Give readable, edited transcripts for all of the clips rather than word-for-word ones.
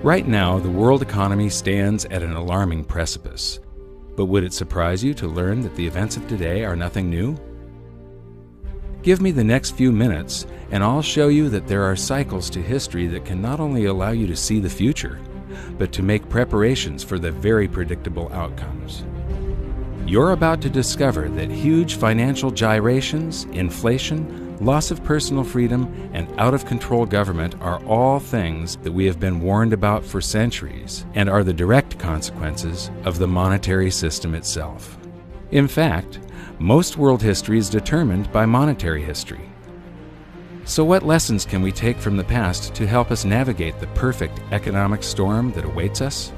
Right now, the world economy stands at an alarming precipice. But would it surprise you to learn that the events of today are nothing new? Give me the next few minutes, and I'll show you that there are cycles to history that can not only allow you to see the future, but to make preparations for the very predictable outcomes. You're about to discover that huge financial gyrations, inflation, loss of personal freedom, and out-of-control government are all things that we have been warned about for centuries and are the direct consequences of the monetary system itself. In fact, most world history is determined by monetary history. So what lessons can we take from the past to help us navigate the perfect economic storm that awaits us?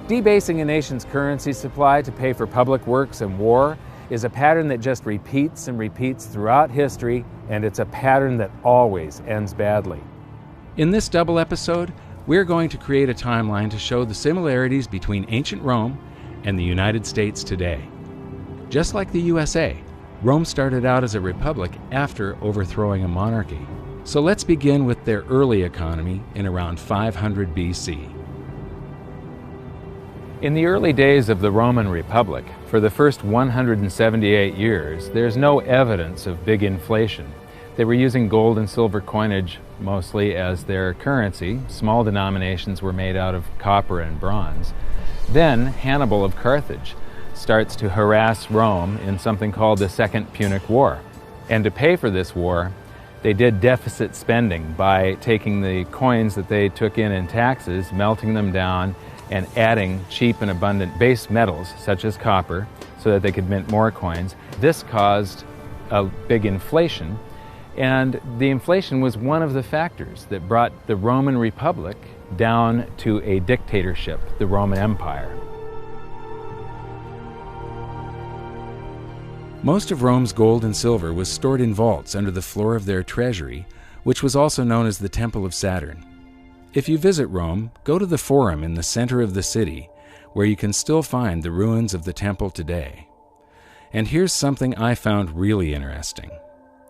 Debasing a nation's currency supply to pay for public works and war is a pattern that just repeats and repeats throughout history, and it's a pattern that always ends badly. In this double episode, we're going to create a timeline to show the similarities between ancient Rome and the United States today. Just like the USA, Rome started out as a republic after overthrowing a monarchy. So let's begin with their early economy in around 500 BC. In the early days of the Roman Republic, for the first 178 years, there's no evidence of big inflation. They were using gold and silver coinage mostly as their currency. Small denominations were made out of copper and bronze. Then Hannibal of Carthage starts to harass Rome in something called the Second Punic War. And to pay for this war, they did deficit spending by taking the coins that they took in taxes, melting them down, and adding cheap and abundant base metals such as copper so that they could mint more coins. This caused a big inflation, and the inflation was one of the factors that brought the Roman Republic down to a dictatorship, the Roman Empire. Most of Rome's gold and silver was stored in vaults under the floor of their treasury, which was also known as the Temple of Saturn. If you visit Rome, go to the Forum in the center of the city, where you can still find the ruins of the temple today. And here's something I found really interesting.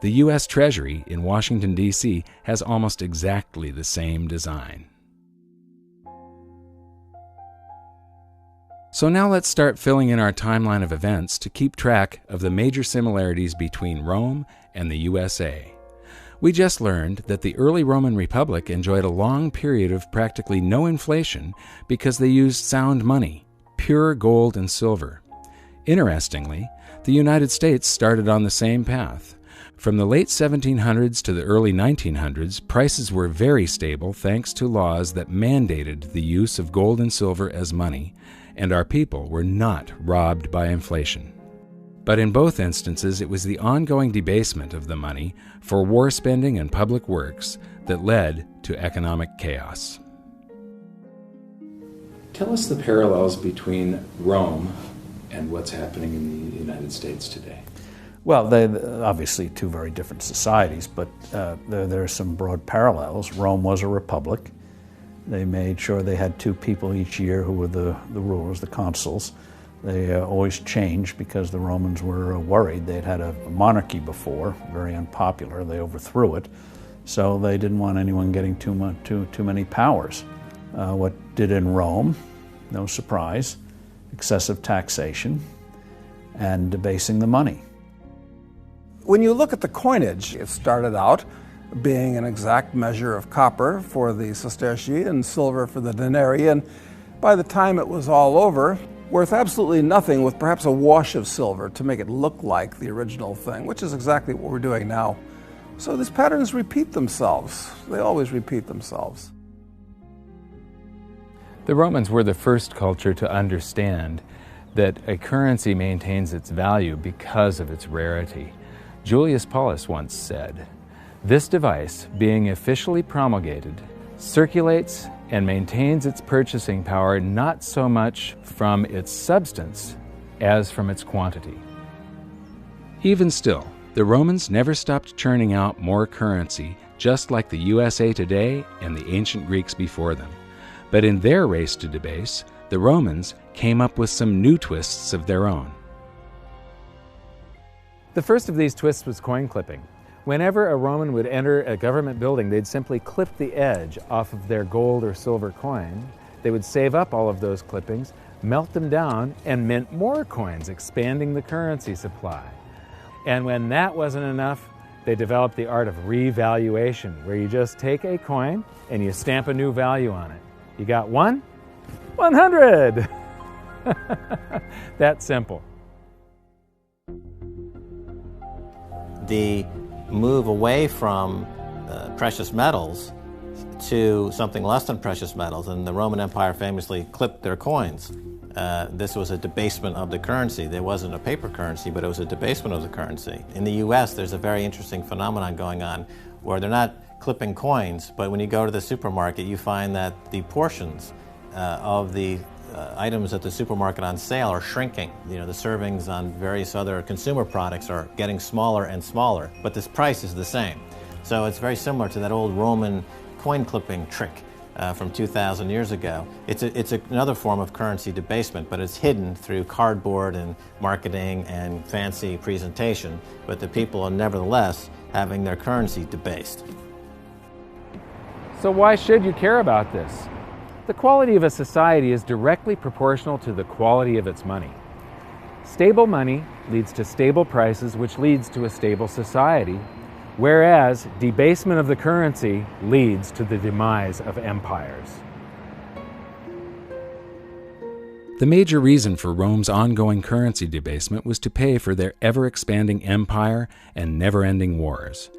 The U.S. Treasury in Washington, D.C. has almost exactly the same design. So now let's start filling in our timeline of events to keep track of the major similarities between Rome and the USA. We just learned that the early Roman Republic enjoyed a long period of practically no inflation because they used sound money, pure gold and silver. Interestingly, the United States started on the same path. From the late 1700s to the early 1900s, prices were very stable thanks to laws that mandated the use of gold and silver as money, and our people were not robbed by inflation. But in both instances, it was the ongoing debasement of the money for war spending and public works that led to economic chaos. Tell us the parallels between Rome and what's happening in the United States today. Well, they're obviously two very different societies, but there are some broad parallels. Rome was a republic. They made sure they had two people each year who were the rulers, the consuls. They always changed because the Romans were worried. They'd had a monarchy before, very unpopular. They overthrew it, so they didn't want anyone getting too many powers. What did in Rome? No surprise, excessive taxation and debasing the money. When you look at the coinage, it started out being an exact measure of copper for the sestertii and silver for the denarii, and by the time it was all over, worth absolutely nothing with perhaps a wash of silver to make it look like the original thing, which is exactly what we're doing now. So these patterns repeat themselves. They always repeat themselves. The Romans were the first culture to understand that a currency maintains its value because of its rarity. Julius Paulus once said, "This device, being officially promulgated, circulates and maintains its purchasing power not so much from its substance as from its quantity." Even still, the Romans never stopped churning out more currency, just like the USA today and the ancient Greeks before them. But in their race to debase, the Romans came up with some new twists of their own. The first of these twists was coin clipping. Whenever a Roman would enter a government building, they'd simply clip the edge off of their gold or silver coin. They would save up all of those clippings, melt them down, and mint more coins, expanding the currency supply. And when that wasn't enough, they developed the art of revaluation, where you just take a coin and you stamp a new value on it. You got 100! That simple. The move away from precious metals to something less than precious metals, and the Roman Empire famously clipped their coins. This was a debasement of the currency. There wasn't a paper currency, but it was a debasement of the currency. In the US, there's a very interesting phenomenon going on where they're not clipping coins, but when you go to the supermarket, you find that the portions of the items at the supermarket on sale are shrinking. You know, the servings on various other consumer products are getting smaller and smaller, but this price is the same. So it's very similar to that old Roman coin clipping trick from 2,000 years ago. It's another form of currency debasement, but it's hidden through cardboard and marketing and fancy presentation, but the people are nevertheless having their currency debased. So why should you care about this? The quality of a society is directly proportional to the quality of its money. Stable money leads to stable prices, which leads to a stable society, whereas debasement of the currency leads to the demise of empires. The major reason for Rome's ongoing currency debasement was to pay for their ever-expanding empire and never-ending wars.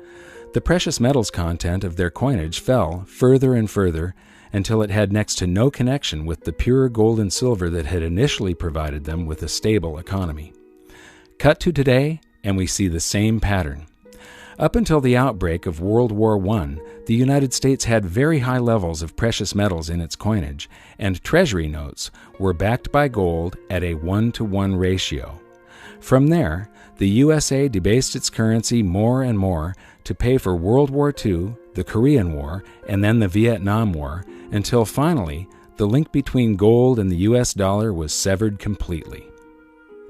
The precious metals content of their coinage fell further and further until it had next to no connection with the pure gold and silver that had initially provided them with a stable economy. Cut to today, and we see the same pattern. Up until the outbreak of World War I, the United States had very high levels of precious metals in its coinage, and treasury notes were backed by gold at a 1-to-1 ratio. From there, the USA debased its currency more and more to pay for World War II, the Korean War, and then the Vietnam War, until finally, the link between gold and the US dollar was severed completely.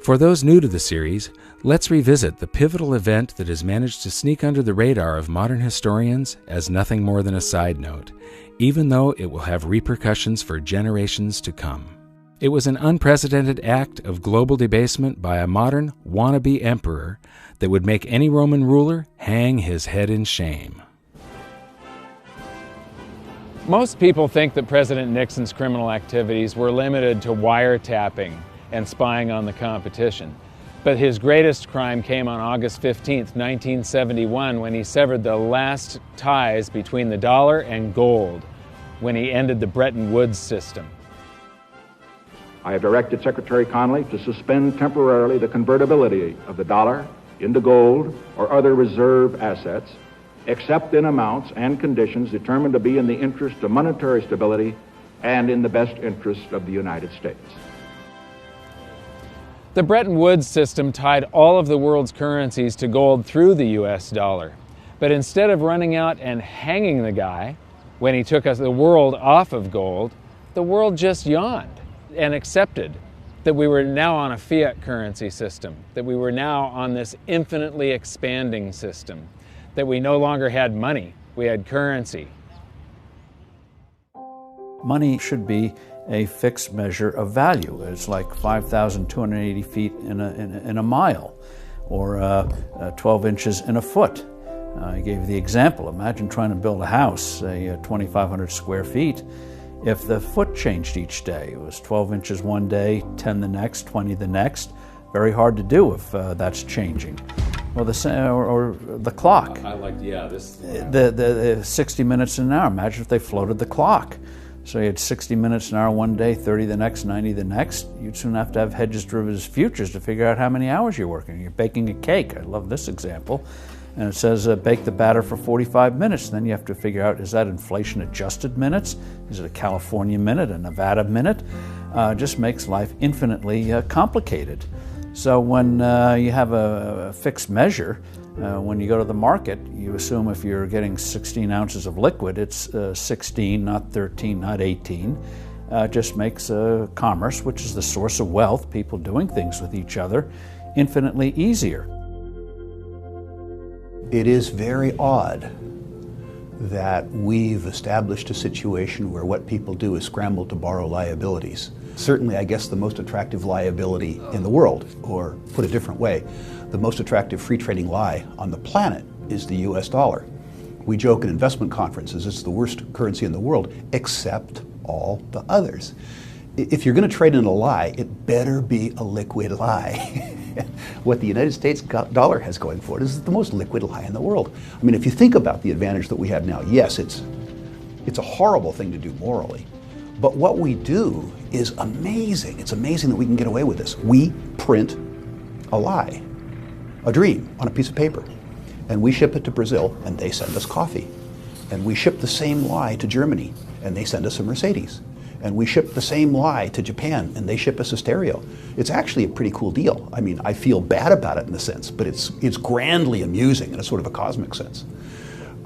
For those new to the series, let's revisit the pivotal event that has managed to sneak under the radar of modern historians as nothing more than a side note, even though it will have repercussions for generations to come. It was an unprecedented act of global debasement by a modern wannabe emperor that would make any Roman ruler hang his head in shame. Most people think that President Nixon's criminal activities were limited to wiretapping and spying on the competition. But his greatest crime came on August 15th, 1971, when he severed the last ties between the dollar and gold, when he ended the Bretton Woods system. I have directed Secretary Connally to suspend temporarily the convertibility of the dollar into gold or other reserve assets, except in amounts and conditions determined to be in the interest of monetary stability and in the best interest of the United States. The Bretton Woods system tied all of the world's currencies to gold through the US dollar. But instead of running out and hanging the guy when he took the world off of gold, the world just yawned and accepted that we were now on a fiat currency system, that we were now on this infinitely expanding system, that we no longer had money, we had currency. Money should be a fixed measure of value. It's like 5,280 feet in a mile, or 12 inches in a foot. I gave you the example. Imagine trying to build a house, say 2,500 square feet. If the foot changed each day, it was 12 inches one day, 10 the next, 20 the next. Very hard to do if that's changing. Or the clock. I like, yeah, this. The 60 minutes an hour. Imagine if they floated the clock. So you had 60 minutes an hour one day, 30 the next, 90 the next. You'd soon have to have hedges, derivatives, futures to figure out how many hours you're working. You're baking a cake. I love this example. And it says bake the batter for 45 minutes. Then you have to figure out, is that inflation-adjusted minutes? Is it a California minute, a Nevada minute? Just makes life infinitely complicated. So when you have a fixed measure, when you go to the market, you assume if you're getting 16 ounces of liquid, it's 16, not 13, not 18. Just makes commerce, which is the source of wealth, people doing things with each other, infinitely easier. It is very odd that we've established a situation where what people do is scramble to borrow liabilities. Certainly, I guess, the most attractive liability in the world, or put a different way, the most attractive free trading lie on the planet is the US dollar. We joke in investment conferences it's the worst currency in the world, except all the others. If you're going to trade in a lie, it better be a liquid lie. What the United States dollar has going for it is the most liquid lie in the world. I mean, if you think about the advantage that we have now, yes, it's a horrible thing to do morally, but what we do is amazing. It's amazing that we can get away with this. We print a lie, a dream, on a piece of paper, and we ship it to Brazil, and they send us coffee. And we ship the same lie to Germany, and they send us a Mercedes. And we ship the same lie to Japan, and they ship us a stereo. It's actually a pretty cool deal. I mean, I feel bad about it in a sense, but it's grandly amusing in a sort of a cosmic sense.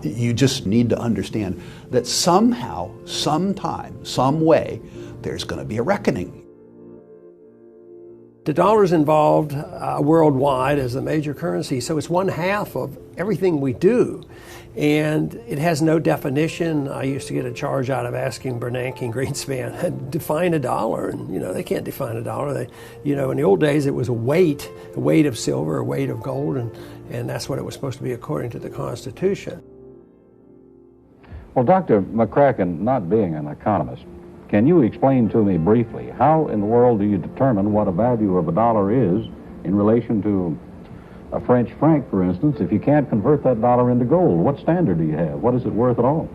You just need to understand that somehow, sometime, some way, there's going to be a reckoning. The dollar's involved worldwide as a major currency, so it's 1/2 of everything we do. And it has no definition. I used to get a charge out of asking Bernanke and Greenspan, define a dollar. And, they can't define a dollar. In the old days, it was a weight of silver, a weight of gold, and that's what it was supposed to be according to the Constitution. Well, Dr. McCracken, not being an economist, can you explain to me briefly how in the world do you determine what a value of a dollar is in relation to a French franc, for instance, if you can't convert that dollar into gold? What standard do you have? What is it worth at all?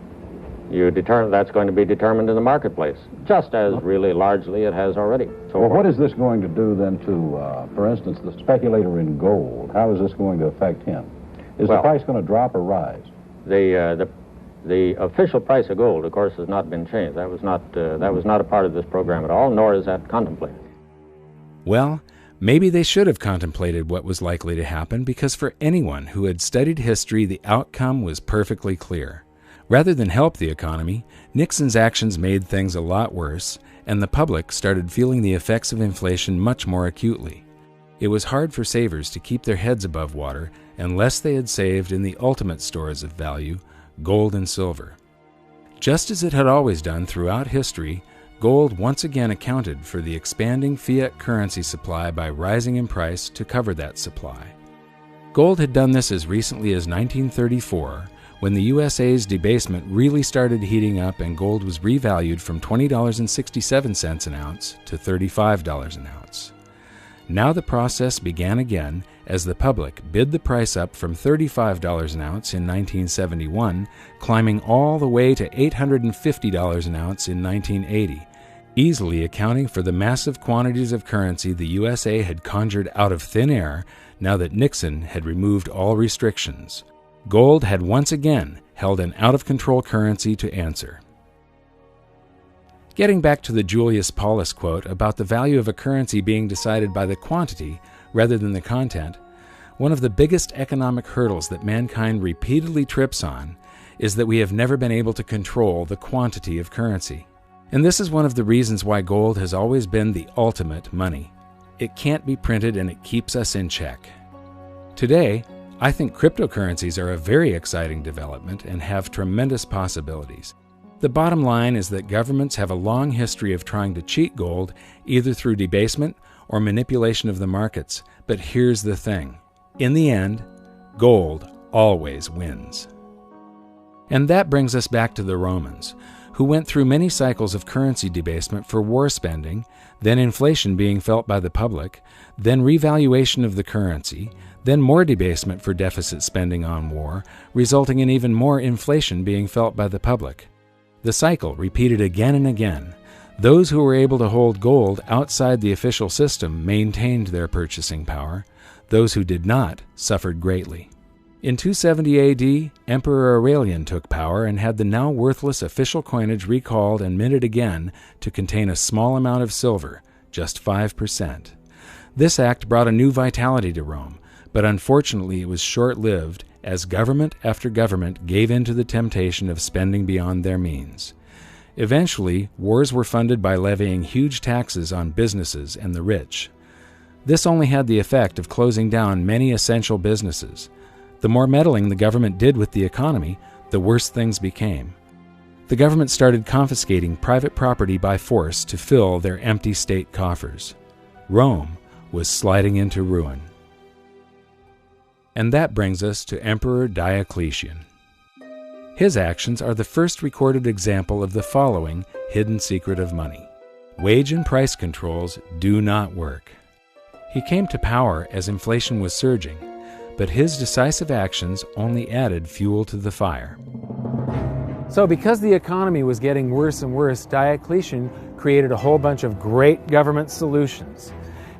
You determine that's going to be determined in the marketplace, just as really largely it has already. So well, what is this going to do then to, for instance, the speculator in gold? How is this going to affect him? Is the price going to drop or rise? The official price of gold, of course, has not been changed. That was not a part of this program at all, nor is that contemplated. Well, maybe they should have contemplated what was likely to happen, because for anyone who had studied history, the outcome was perfectly clear. Rather than help the economy, Nixon's actions made things a lot worse, and the public started feeling the effects of inflation much more acutely. It was hard for savers to keep their heads above water unless they had saved in the ultimate stores of value, gold and silver. Just as it had always done throughout history, gold once again accounted for the expanding fiat currency supply by rising in price to cover that supply. Gold had done this as recently as 1934, when the USA's debasement really started heating up and gold was revalued from $20.67 an ounce to $35 an ounce. Now the process began again as the public bid the price up from $35 an ounce in 1971, climbing all the way to $850 an ounce in 1980, easily accounting for the massive quantities of currency the USA had conjured out of thin air now that Nixon had removed all restrictions. Gold had once again held an out-of-control currency to answer. Getting back to the Julius Paulus quote about the value of a currency being decided by the quantity rather than the content, one of the biggest economic hurdles that mankind repeatedly trips on is that we have never been able to control the quantity of currency. And this is one of the reasons why gold has always been the ultimate money. It can't be printed and it keeps us in check. Today, I think cryptocurrencies are a very exciting development and have tremendous possibilities. The bottom line is that governments have a long history of trying to cheat gold either through debasement or manipulation of the markets. But here's the thing. In the end, gold always wins. And that brings us back to the Romans, who went through many cycles of currency debasement for war spending, then inflation being felt by the public, then revaluation of the currency, then more debasement for deficit spending on war, resulting in even more inflation being felt by the public. The cycle repeated again and again. Those who were able to hold gold outside the official system maintained their purchasing power. Those who did not suffered greatly. In 270 AD, Emperor Aurelian took power and had the now worthless official coinage recalled and minted again to contain a small amount of silver, just 5%. This act brought a new vitality to Rome, but unfortunately it was short-lived as government after government gave in to the temptation of spending beyond their means. Eventually, wars were funded by levying huge taxes on businesses and the rich. This only had the effect of closing down many essential businesses. The more meddling the government did with the economy, the worse things became. The government started confiscating private property by force to fill their empty state coffers. Rome was sliding into ruin. And that brings us to Emperor Diocletian. His actions are the first recorded example of the following hidden secret of money. Wage and price controls do not work. He came to power as inflation was surging, but his decisive actions only added fuel to the fire. So because the economy was getting worse and worse, Diocletian created a whole bunch of great government solutions.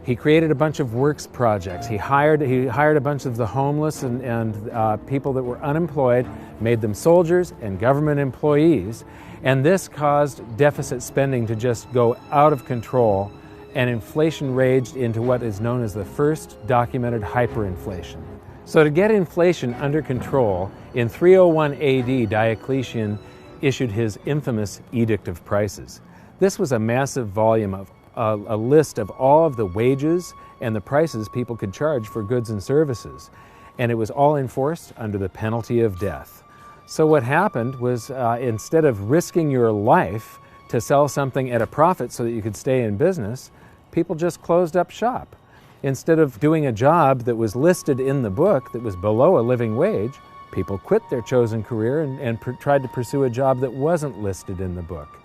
He created a bunch of works projects. He hired a bunch of the homeless and people that were unemployed, made them soldiers and government employees, and this caused deficit spending to just go out of control, and inflation raged into what is known as the first documented hyperinflation. So to get inflation under control, in 301 AD, Diocletian issued his infamous Edict of Prices. This was a massive volume of a list of all of the wages and the prices people could charge for goods and services. And it was all enforced under the penalty of death. So what happened was instead of risking your life to sell something at a profit so that you could stay in business, people just closed up shop. Instead of doing a job that was listed in the book that was below a living wage, people quit their chosen career and tried to pursue a job that wasn't listed in the book.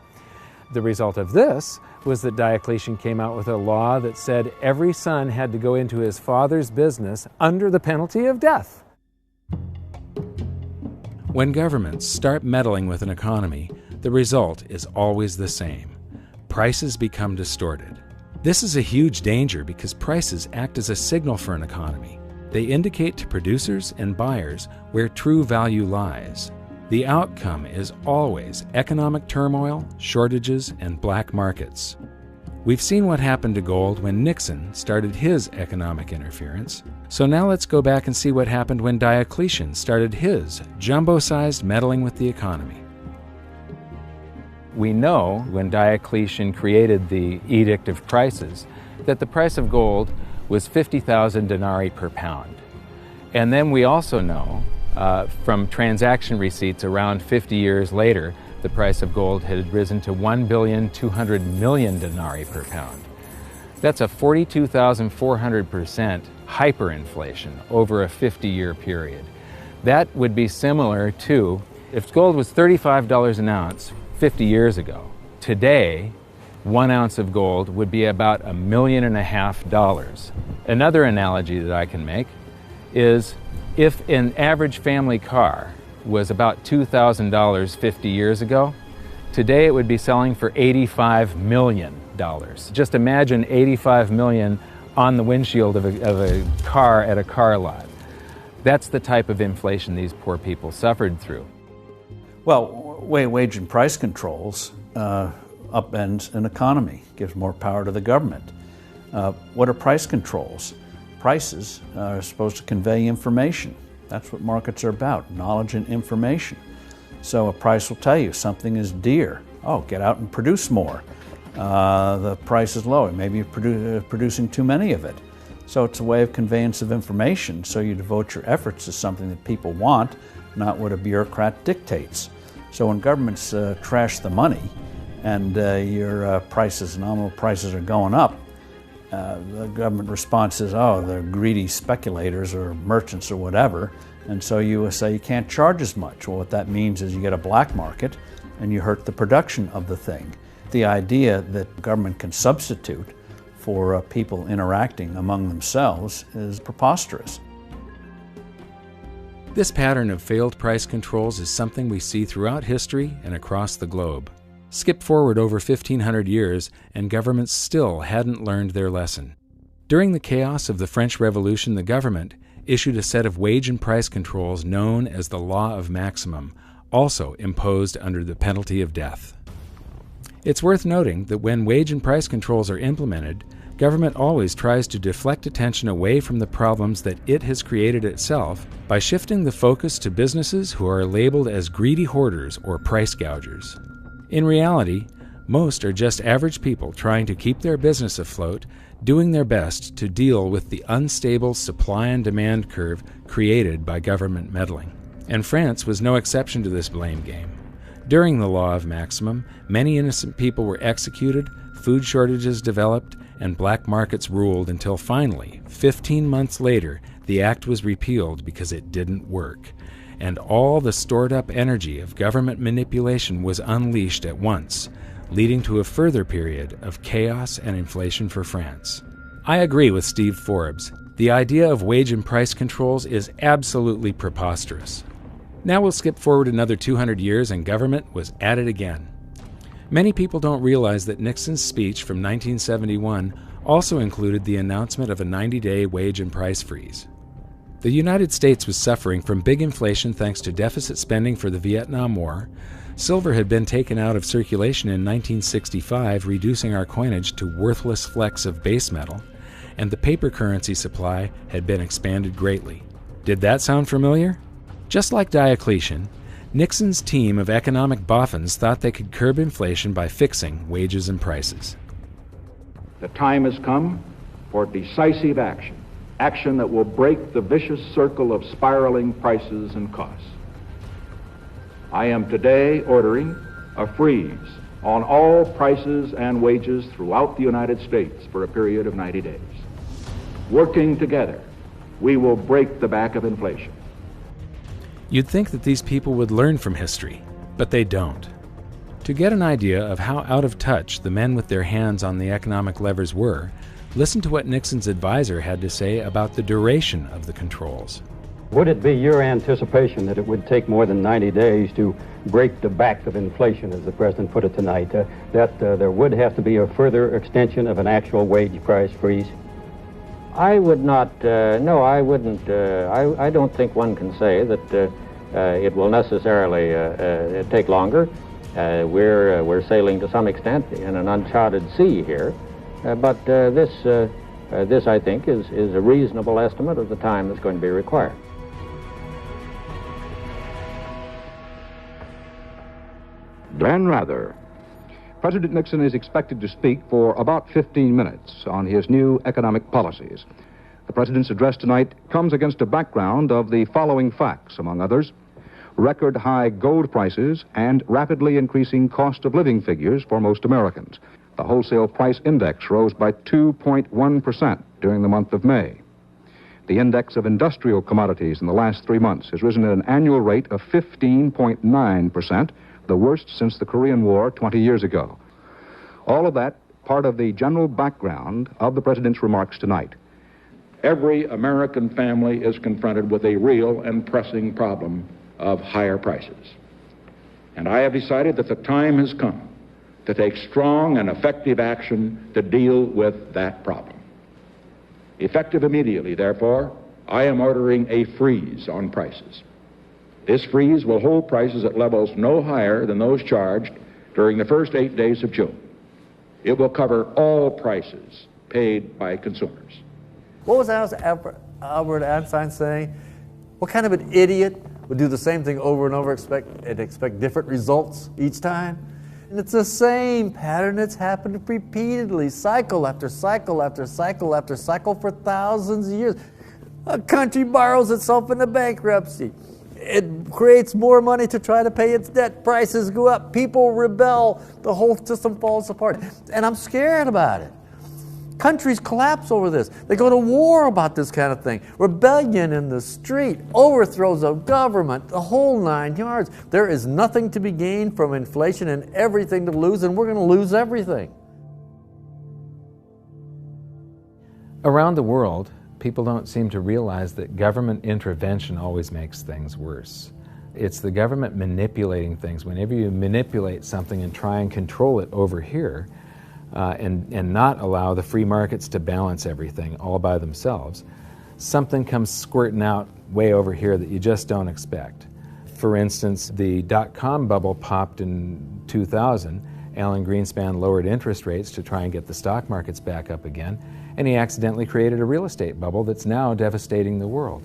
The result of this was that Diocletian came out with a law that said every son had to go into his father's business under the penalty of death. When governments start meddling with an economy, the result is always the same. Prices become distorted. This is a huge danger because prices act as a signal for an economy. They indicate to producers and buyers where true value lies. The outcome is always economic turmoil, shortages, and black markets. We've seen what happened to gold when Nixon started his economic interference, so now let's go back and see what happened when Diocletian started his jumbo-sized meddling with the economy. We know when Diocletian created the Edict of Prices that the price of gold was 50,000 denarii per pound. And then we also know from transaction receipts around 50 years later, the price of gold had risen to 1,200,000,000 denarii per pound. That's a 42,400% hyperinflation over a 50-year period. That would be similar to if gold was $35 an ounce 50 years ago. Today, 1 ounce of gold would be about $1.5 million. Another analogy that I can make is if an average family car was about $2,000 50 years ago, today it would be selling for $85 million. Just imagine $85 million on the windshield of a car at a car lot. That's the type of inflation these poor people suffered through. Well, wage and price controls upends an economy, gives more power to the government. What are price controls? Prices are supposed to convey information. That's what markets are about, knowledge and information. So a price will tell you something is dear. Oh, get out and produce more. The price is low. Maybe you're producing too many of it. So it's a way of conveyance of information. So you devote your efforts to something that people want, not what a bureaucrat dictates. So when governments trash the money and your prices, nominal prices are going up, the government response is, oh, they're greedy speculators or merchants or whatever, and so you say you can't charge as much. Well, what that means is you get a black market and you hurt the production of the thing. The idea that government can substitute for people interacting among themselves is preposterous. This pattern of failed price controls is something we see throughout history and across the globe. Skip forward over 1,500 years, and governments still hadn't learned their lesson. During the chaos of the French Revolution, the government issued a set of wage and price controls known as the Law of Maximum, also imposed under the penalty of death. It's worth noting that when wage and price controls are implemented, government always tries to deflect attention away from the problems that it has created itself by shifting the focus to businesses who are labeled as greedy hoarders or price gougers. In reality, Most are just average people trying to keep their business afloat, doing their best to deal with the unstable supply and demand curve created by government meddling. And France was no exception to this blame game. During the law of maximum, many innocent people were executed, food shortages developed, and black markets ruled until finally, 15 months later, the act was repealed because it didn't work. And all the stored-up energy of government manipulation was unleashed at once, leading to a further period of chaos and inflation for France. I agree with Steve Forbes. The idea of wage and price controls is absolutely preposterous. Now we'll skip forward another 200 years and government was at it again. Many people don't realize that Nixon's speech from 1971 also included the announcement of a 90-day wage and price freeze. The United States was suffering from big inflation thanks to deficit spending for the Vietnam War. Silver had been taken out of circulation in 1965, reducing our coinage to worthless flecks of base metal, and the paper currency supply had been expanded greatly. Did that sound familiar? Just like Diocletian, Nixon's team of economic boffins thought they could curb inflation by fixing wages and prices. The time has come for decisive action, action that will break the vicious circle of spiraling prices and costs. I am today ordering a freeze on all prices and wages throughout the United States for a period of 90 days. Working together, we will break the back of inflation. You'd think that these people would learn from history, but they don't. To get an idea of how out of touch the men with their hands on the economic levers were, listen to what Nixon's advisor had to say about the duration of the controls. Would it be your anticipation that it would take more than 90 days to break the back of inflation, as the President put it tonight, that there would have to be a further extension of an actual wage price freeze? I would not, no, I wouldn't. I don't think one can say that it will necessarily take longer. We're sailing to some extent in an uncharted sea here, but this I think is a reasonable estimate of the time that's going to be required. Glenn Rather. President Nixon is expected to speak for about 15 minutes on his new economic policies. The President's address tonight comes against a background of the following facts, among others: record high gold prices and rapidly increasing cost of living figures for most Americans. The wholesale price index rose by 2.1% during the month of May. The index of industrial commodities in the last 3 months has risen at an annual rate of 15.9%, the worst since the Korean War 20 years ago. All of that part of the general background of the President's remarks tonight. Every American family is confronted with a real and pressing problem of higher prices. And I have decided that the time has come to take strong and effective action to deal with that problem. Effective immediately, therefore, I am ordering a freeze on prices. This freeze will hold prices at levels no higher than those charged during the first 8 days of June. It will cover all prices paid by consumers. What was Albert Einstein saying? What kind of an idiot would do the same thing over and over and expect different results each time? And it's the same pattern that's happened repeatedly, cycle after cycle after cycle after cycle for thousands of years. A country borrows itself into bankruptcy. It creates more money to try to pay its debt. Prices go up. People rebel. The whole system falls apart. And I'm scared about it. Countries collapse over this. They go to war about this kind of thing. Rebellion in the street, overthrows of government, the whole 9 yards. There is nothing to be gained from inflation and everything to lose, and we're going to lose everything. Around the world, people don't seem to realize that government intervention always makes things worse. It's the government manipulating things. Whenever you manipulate something and try and control it over here, and not allow the free markets to balance everything all by themselves, something comes squirting out way over here that you just don't expect. For instance, the dot-com bubble popped in 2000. Alan Greenspan lowered interest rates to try and get the stock markets back up again, and he accidentally created a real estate bubble that's now devastating the world.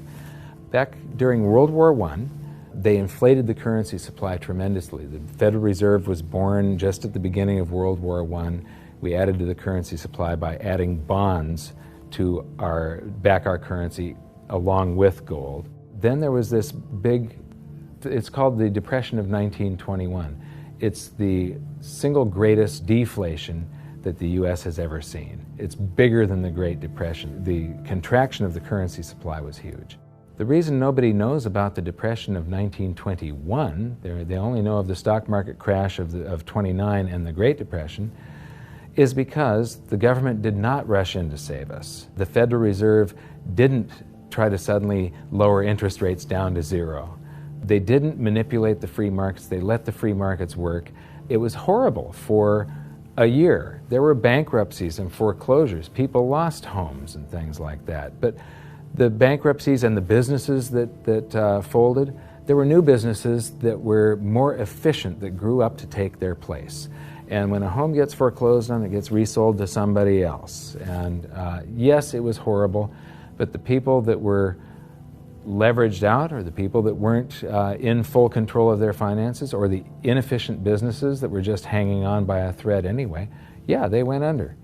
Back during World War I, They inflated the currency supply tremendously. The Federal Reserve was born just at the beginning of World War I. We added to the currency supply by adding bonds to back our currency along with gold. Then there was this big, it's called the Depression of 1921. It's the single greatest deflation that the U.S. has ever seen. It's bigger than the Great Depression. The contraction of the currency supply was huge. The reason nobody knows about the Depression of 1921, they only know of the stock market crash of 29 and the Great Depression, is because the government did not rush in to save us. The Federal Reserve didn't try to suddenly lower interest rates down to zero. They didn't manipulate the free markets. They let the free markets work. It was horrible for a year. There were bankruptcies and foreclosures. People lost homes and things like that. But the bankruptcies and the businesses that folded, there were new businesses that were more efficient, that grew up to take their place. And when a home gets foreclosed on, it gets resold to somebody else. And yes, it was horrible, but the people that were leveraged out, or the people that weren't in full control of their finances, or the inefficient businesses that were just hanging on by a thread anyway, yeah, they went under.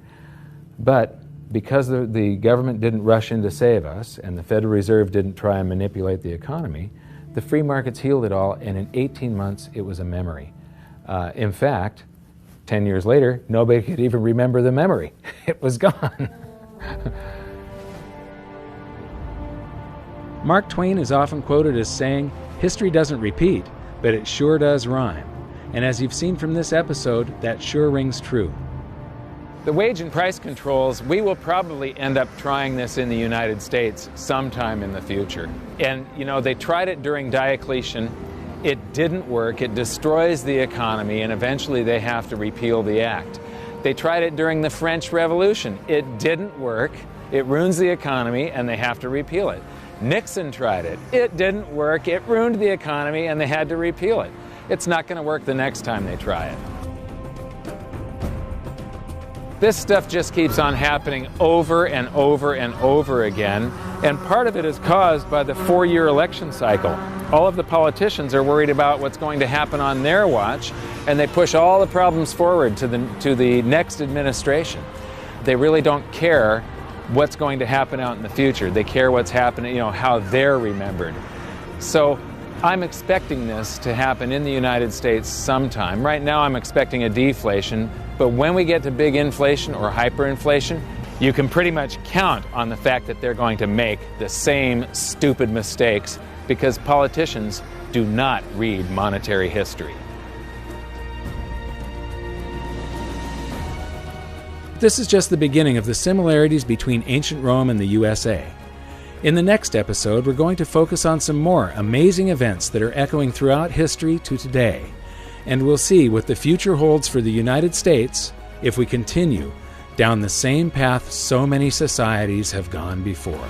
But because the government didn't rush in to save us, and the Federal Reserve didn't try and manipulate the economy, the free markets healed it all, and in 18 months it was a memory. In fact, 10 years later, nobody could even remember the memory. It was gone. Mark Twain is often quoted as saying, "History doesn't repeat, but it sure does rhyme." And as you've seen from this episode, that sure rings true. The wage and price controls, we will probably end up trying this in the United States sometime in the future. And, you know, they tried it during Diocletian. It didn't work. It destroys the economy, and eventually they have to repeal the act. They tried it during the French Revolution. It didn't work. It ruins the economy, and they have to repeal it. Nixon tried it. It didn't work. It ruined the economy, and they had to repeal it. It's not going to work the next time they try it. This stuff just keeps on happening over and over and over again, and part of it is caused by the 4-year election cycle. All of the politicians are worried about what's going to happen on their watch, and they push all the problems forward to the next administration. They really don't care what's going to happen out in the future. They care what's happening, you know, how they're remembered. So I'm expecting this to happen in the United States sometime. Right now I'm expecting a deflation, but when we get to big inflation or hyperinflation, you can pretty much count on the fact that they're going to make the same stupid mistakes, because politicians do not read monetary history. This is just the beginning of the similarities between ancient Rome and the USA. In the next episode, we're going to focus on some more amazing events that are echoing throughout history to today. And we'll see what the future holds for the United States if we continue down the same path so many societies have gone before.